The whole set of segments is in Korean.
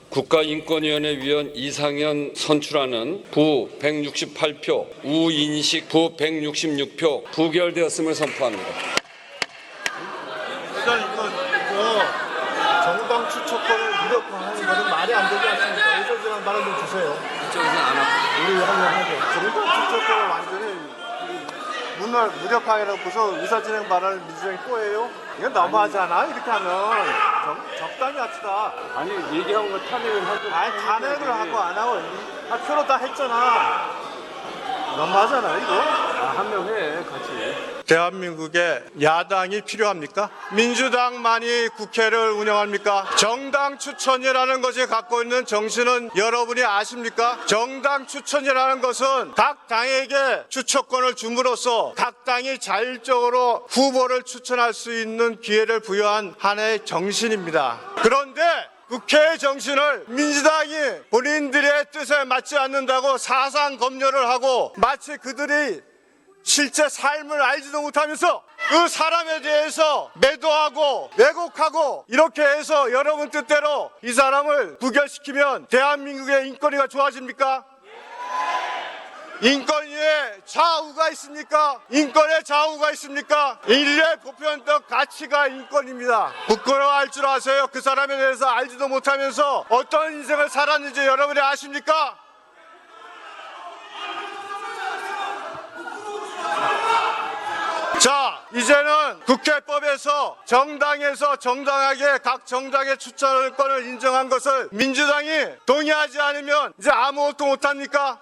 국가인권위원회 위원 이상현 선출안은 부 168표, 우인식 부 166표 부결되었음을 선포합니다. 일단 이거 정당 추천권을 무력화하는 것은 말이 안 되지 않습니까? 의사진행 발언 좀 주세요. 이쪽에서는 안 하고. 우리 하려고 정당 추천권을 완전히 문을 무력화해놓고서 의사진행 발언을 민주당이 또 해요? 이건 너무하잖아. 이렇게 하면 적당히 합시다. 아니 얘기한 거 탄핵을 하고 아니 탄핵을 하고 안 하고 표로 다 했잖아. 너무하잖아 이거. 한 명 해 같이. 대한민국에 야당이 필요합니까? 민주당만이 국회를 운영합니까? 정당 추천이라는 것이 갖고 있는 정신은 여러분이 아십니까? 정당 추천이라는 것은 각 당에게 추천권을 줌으로써 각 당이 자율적으로 후보를 추천할 수 있는 기회를 부여한 하나의 정신입니다. 그런데 국회의 정신을 민주당이 본인들의 뜻에 맞지 않는다고 사상 검열을 하고 마치 그들이 실제 삶을 알지도 못하면서 그 사람에 대해서 매도하고 왜곡하고 이렇게 해서 여러분 뜻대로 이 사람을 부결시키면 대한민국의 인권위가 좋아집니까? 인권위에 좌우가 있습니까? 인권에 좌우가 있습니까? 인류의 보편적 가치가 인권입니다. 부끄러워할 줄 아세요? 그 사람에 대해서 알지도 못하면서 어떤 인생을 살았는지 여러분이 아십니까? 자, 이제는 국회법에서 정당에서 정당하게 각 정당의 추천권을 인정한 것을 민주당이 동의하지 않으면 이제 아무것도 못합니까?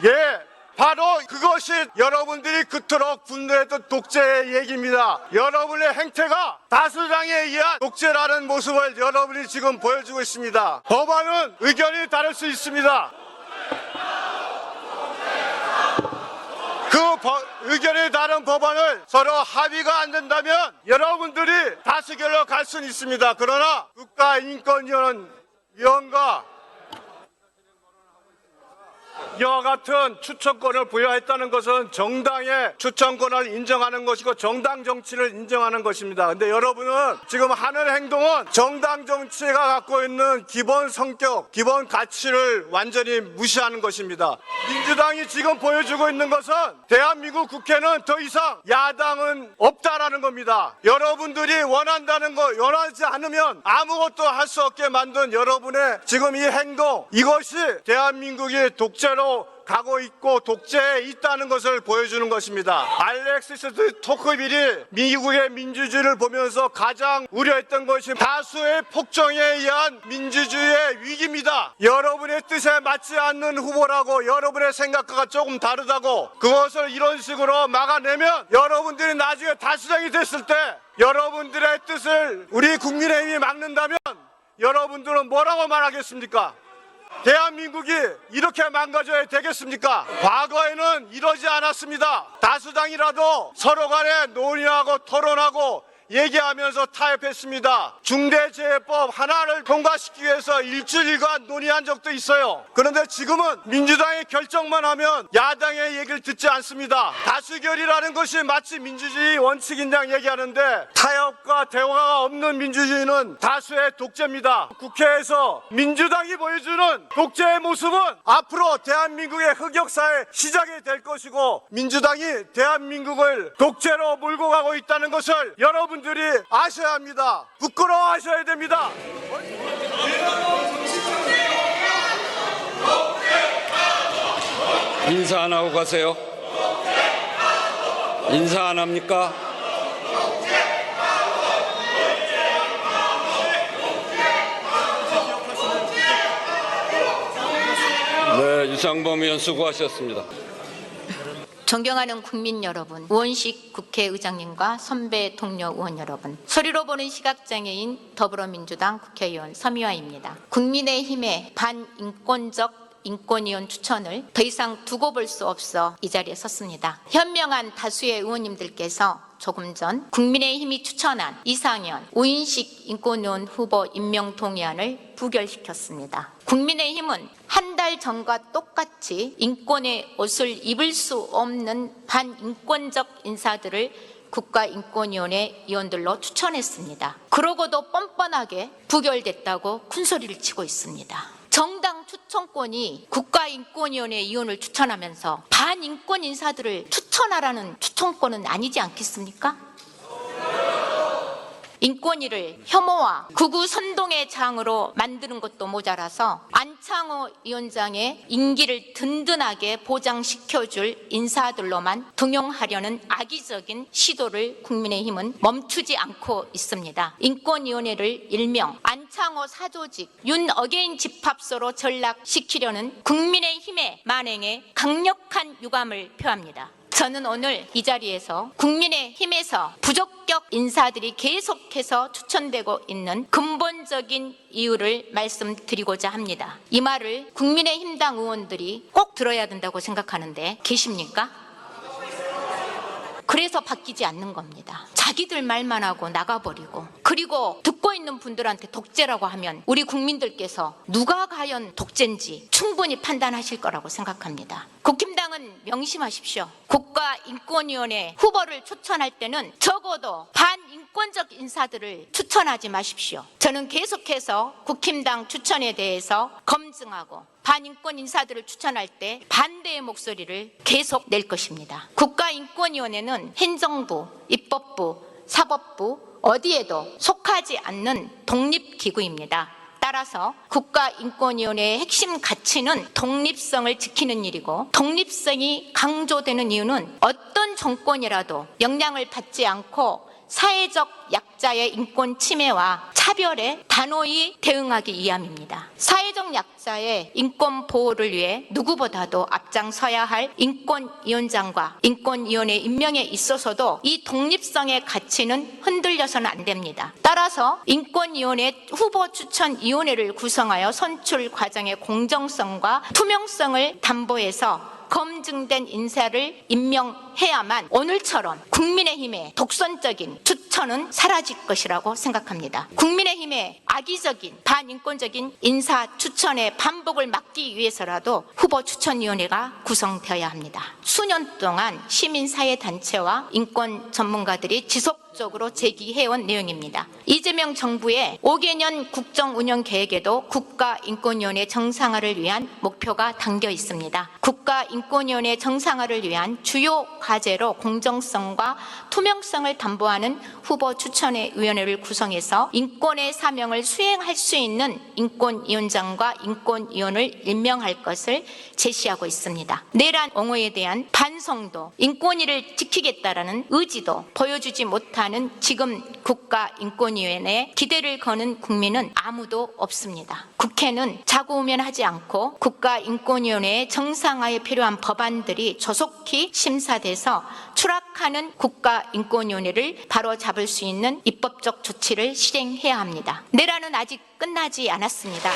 예, 바로 그것이 여러분들이 그토록 분노했던 독재의 얘기입니다. 여러분의 행태가 다수당에 의한 독재라는 모습을 여러분이 지금 보여주고 있습니다. 법안은 의견이 다를 수 있습니다. 의견이 다른 법안을 서로 합의가 안 된다면 여러분들이 다수결로 갈 수는 있습니다. 그러나 국가인권위원과 이와 같은 추천권을 부여했다는 것은 정당의 추천권을 인정하는 것이고 정당 정치를 인정하는 것입니다. 근데 여러분은 지금 하는 행동은 정당 정치가 갖고 있는 기본 성격, 기본 가치를 완전히 무시하는 것입니다. 민주당이 지금 보여주고 있는 것은 대한민국 국회는 더 이상 야당은 없다라는 겁니다. 여러분들이 원한다는 거, 원하지 않으면 아무것도 할 수 없게 만든 여러분의 지금 이 행동, 이것이 대한민국이 독재로 가고 있고 독재에 있다는 것을 보여주는 것입니다. 알렉시스 토크빌이 미국의 민주주의를 보면서 가장 우려했던 것이 다수의 폭정에 의한 민주주의의 위기입니다. 여러분의 뜻에 맞지 않는 후보라고 여러분의 생각과 조금 다르다고 그것을 이런 식으로 막아내면 여러분들이 나중에 다수당이 됐을 때 여러분들의 뜻을 우리 국민의힘이 막는다면 여러분들은 뭐라고 말하겠습니까? 대한민국이 이렇게 망가져야 되겠습니까? 과거에는 이러지 않았습니다. 다수당이라도 서로 간에 논의하고 토론하고 얘기하면서 타협했습니다. 중대재해법 하나를 통과시키기 위해서 일주일간 논의한 적도 있어요. 그런데 지금은 민주당이 결정만 하면 야당의 얘기를 듣지 않습니다. 다수결이라는 것이 마치 민주주의 원칙인 양 얘기하는데 타협과 대화가 없는 민주주의는 다수의 독재입니다. 국회에서 민주당이 보여주는 독재의 모습은 앞으로 대한민국의 흑역사의 시작이 될 것이고 민주당이 대한민국을 독재로 몰고 가고 있다는 것을 여러분들이 아셔야 합니다. 부끄러워하셔야 됩니다. 인사 안 하고 가세요. 인사 안 합니까? 네, 유상범 의원 수고하셨습니다. 존경하는 국민 여러분, 우원식 국회의장님과 선배 동료 의원 여러분, 소리로 보는 시각장애인 더불어민주당 국회의원 서미화입니다. 국민의힘의 반인권적 인권위원 추천을 더 이상 두고 볼 수 없어 이 자리에 섰습니다. 현명한 다수의 의원님들께서 조금 전 국민의힘이 추천한 이상현, 우인식 인권위원 후보 임명 동의안을 부결시켰습니다. 국민의힘은 한 달 전과 똑같이 인권의 옷을 입을 수 없는 반인권적 인사들을 국가인권위원회 위원들로 추천했습니다. 그러고도 뻔뻔하게 부결됐다고 큰소리를 치고 있습니다. 정당 추천권이 국가인권위원회 위원을 추천하면서 반인권 인사들을 추천하라는 추천권은 아니지 않겠습니까? 인권위를 혐오와 극우 선동의 장으로 만드는 것도 모자라서 안창호 위원장의 임기를 든든하게 보장시켜줄 인사들로만 등용하려는 악의적인 시도를 국민의힘은 멈추지 않고 있습니다. 인권위원회를 일명 안창호 사조직 윤 어게인 집합소로 전락시키려는 국민의힘의 만행에 강력한 유감을 표합니다. 저는 오늘 이 자리에서 국민의힘에서 부적격 인사들이 계속해서 추천되고 있는 근본적인 이유를 말씀드리고자 합니다. 이 말을 국민의힘당 의원들이 꼭 들어야 된다고 생각하는데 계십니까? 그래서 바뀌지 않는 겁니다. 자기들 말만 하고 나가버리고, 그리고 듣고 있는 분들한테 독재라고 하면 우리 국민들께서 누가 과연 독재인지 충분히 판단하실 거라고 생각합니다. 국힘당은 명심하십시오. 국가인권위원회 후보를 추천할 때는 적어도 반인권적 인사들을 추천하지 마십시오. 저는 계속해서 국힘당 추천에 대해서 검증하고 반인권 인사들을 추천할 때 반대의 목소리를 계속 낼 것입니다. 국가인권위원회는 행정부, 입법부, 사법부 어디에도 속하지 않는 독립기구입니다. 따라서 국가인권위원회의 핵심 가치는 독립성을 지키는 일이고, 독립성이 강조되는 이유는 어떤 정권이라도 영향을 받지 않고 사회적 약자의 인권 침해와 차별에 단호히 대응하기 위함입니다. 사회적 약자의 인권 보호를 위해 누구보다도 앞장서야 할 인권위원장과 인권위원회 임명에 있어서도 이 독립성의 가치는 흔들려서는 안 됩니다. 따라서 인권위원회 후보 추천위원회를 구성하여 선출 과정의 공정성과 투명성을 담보해서 검증된 인사를 임명해야만 오늘처럼 국민의힘의 독선적인 추천은 사라질 것이라고 생각합니다. 국민의힘의 악의적인 반인권적인 인사 추천의 반복을 막기 위해서라도 후보 추천위원회가 구성되어야 합니다. 수년 동안 시민사회단체와 인권 전문가들이 지속적으로 제기해온 내용입니다. 이재명 정부의 5개년 국정운영계획에도 국가인권위원회 정상화를 위한 목표가 담겨 있습니다. 국가인권위원회 정상화를 위한 주요 과제로 공정성과 투명성을 담보하는 후보 추천의 위원회를 구성해서 인권의 사명을 수행할 수 있는 인권위원장과 인권위원을 임명할 것을 제시하고 있습니다. 내란 옹호에 대한 반성도, 인권위를 지키겠다라는 의지도 보여주지 못하는 지금 국가인권위원회에 기대를 거는 국민은 아무도 없습니다. 국회는 자고우면하지 않고 국가인권위원회의 정상화에 필요한 법안들이 조속히 심사돼서 추락하는 국가인권위원회를 바로잡을 수 있는 입법적 조치를 실행해야 합니다. 내란은 아직 끝나지 않았습니다.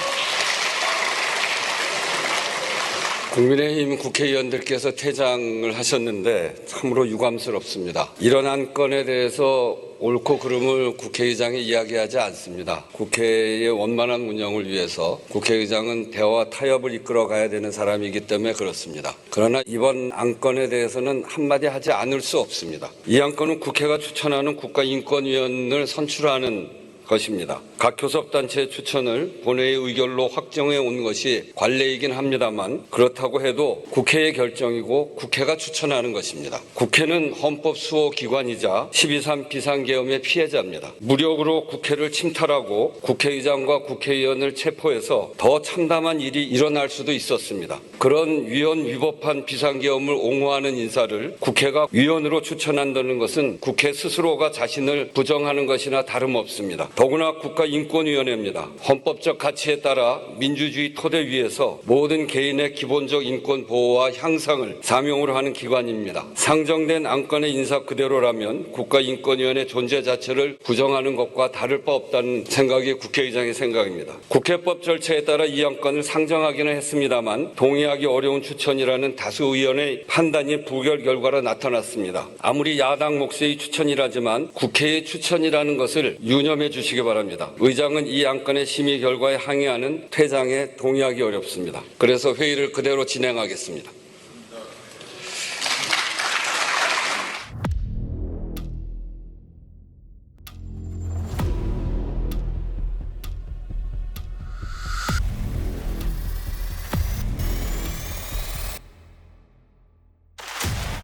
국민의힘 국회의원들께서 퇴장을 하셨는데 참으로 유감스럽습니다. 이런 안건에 대해서 옳고 그름을 국회의장이 이야기하지 않습니다. 국회의 원만한 운영을 위해서 국회의장은 대화 타협을 이끌어 가야 되는 사람이기 때문에 그렇습니다. 그러나 이번 안건에 대해서는 한마디 하지 않을 수 없습니다. 이 안건은 국회가 추천하는 국가인권위원을 선출하는 것입니다. 각 교섭단체의 추천을 본회의 의결로 확정해 온 것이 관례이긴 합니다만, 그렇다고 해도 국회의 결정이고 국회가 추천하는 것입니다. 국회는 헌법 수호기관이자 12.3 비상계엄의 피해자입니다. 무력으로 국회를 침탈하고 국회의장과 국회의원을 체포해서 더 참담한 일이 일어날 수도 있었습니다. 그런 위헌 위법한 비상계엄을 옹호하는 인사를 국회가 위원으로 추천한다는 것은 국회 스스로가 자신을 부정하는 것이나 다름없습니다. 더구나 국가인권위원회입니다. 헌법적 가치에 따라 민주주의 토대 위에서 모든 개인의 기본적 인권 보호와 향상을 사명으로 하는 기관입니다. 상정된 안건의 인사 그대로라면 국가인권위원회 존재 자체를 부정하는 것과 다를 바 없다는 생각이 국회의장의 생각입니다. 국회법 절차에 따라 이 안건을 상정하기는 했습니다만 동의하기 어려운 추천이라는 다수 의원의 판단이 부결 결과로 나타났습니다. 아무리 야당 몫의 추천이라지만 국회의 추천이라는 것을 유념해 주시기 바랍니다. 의장은 이 안건의 심의 결과에 항의하는 퇴장에 동의하기 어렵습니다. 그래서 회의를 그대로 진행하겠습니다.